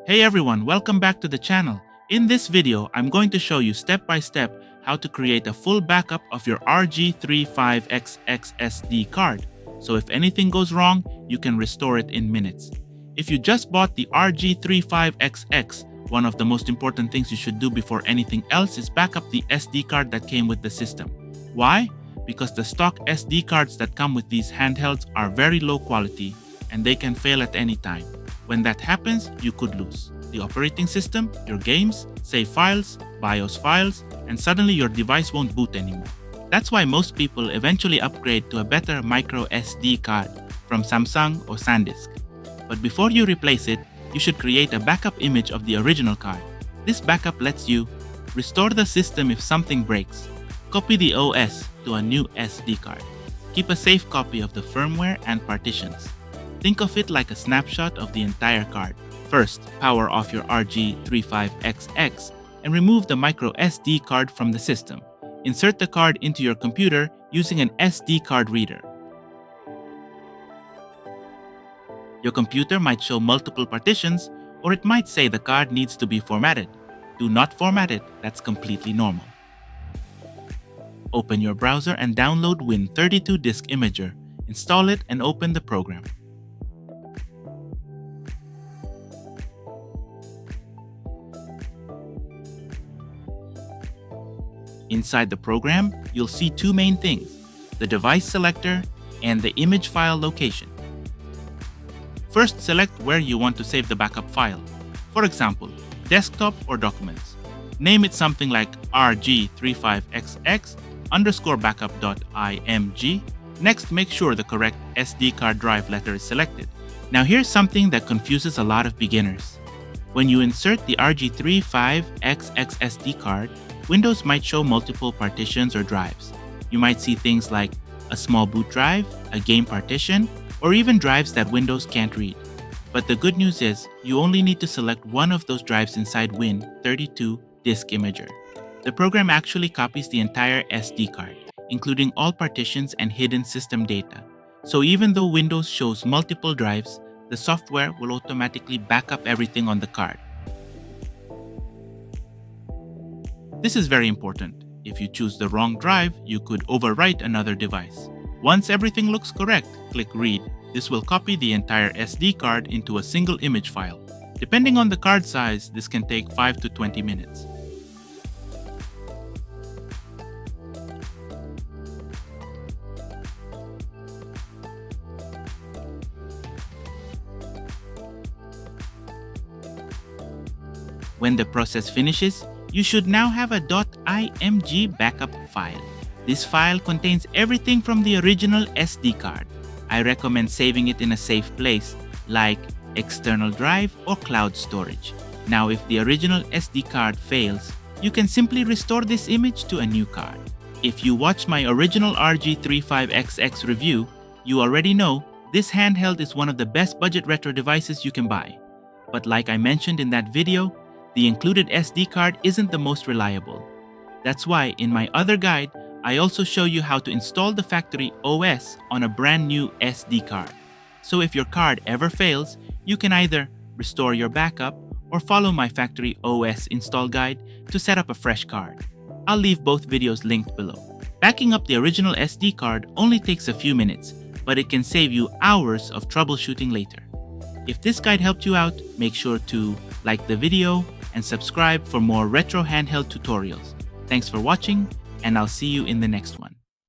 Hey everyone, welcome back to the channel. In this video, I'm going to show you step by step how to create a full backup of your RG35XX SD card. So if anything goes wrong, you can restore it in minutes. If you just bought the RG35XX, one of the most important things you should do before anything else is back up the SD card that came with the system. Why? Because the stock SD cards that come with these handhelds are very low quality and they can fail at any time. When that happens, you could lose the operating system, your games, save files, BIOS files, and suddenly your device won't boot anymore. That's why most people eventually upgrade to a better microSD card from Samsung or SanDisk. But before you replace it, you should create a backup image of the original card. This backup lets you restore the system if something breaks, copy the OS to a new SD card, keep a safe copy of the firmware and partitions. Think of it like a snapshot of the entire card. First, power off your RG35XX and remove the microSD card from the system. Insert the card into your computer using an SD card reader. Your computer might show multiple partitions, or it might say the card needs to be formatted. Do not format it, that's completely normal. Open your browser and download Win32 Disk Imager. Install it and open the program. Inside the program, you'll see two main things: the device selector and the image file location. First, select where you want to save the backup file. For example, desktop or documents. Name it something like RG35XX_backup.img. Next, make sure the correct SD card drive letter is selected. Now here's something that confuses a lot of beginners. When you insert the RG35XX SD card, Windows might show multiple partitions or drives. You might see things like a small boot drive, a game partition, or even drives that Windows can't read. But the good news is, you only need to select one of those drives inside Win32 Disk Imager. The program actually copies the entire SD card, including all partitions and hidden system data. So even though Windows shows multiple drives, the software will automatically back up everything on the card. This is very important. If you choose the wrong drive, you could overwrite another device. Once everything looks correct, click Read. This will copy the entire SD card into a single image file. Depending on the card size, this can take 5 to 20 minutes. When the process finishes, you should now have a .img backup file. This file contains everything from the original SD card. I recommend saving it in a safe place, like external drive or cloud storage. Now, if the original SD card fails, you can simply restore this image to a new card. If you watched my original RG35XX review, you already know this handheld is one of the best budget retro devices you can buy. But like I mentioned in that video, the included SD card isn't the most reliable. That's why in my other guide, I also show you how to install the factory OS on a brand new SD card. So if your card ever fails, you can either restore your backup or follow my factory OS install guide to set up a fresh card. I'll leave both videos linked below. Backing up the original SD card only takes a few minutes, but it can save you hours of troubleshooting later. If this guide helped you out, make sure to like the video and subscribe for more retro handheld tutorials. Thanks for watching, and I'll see you in the next one.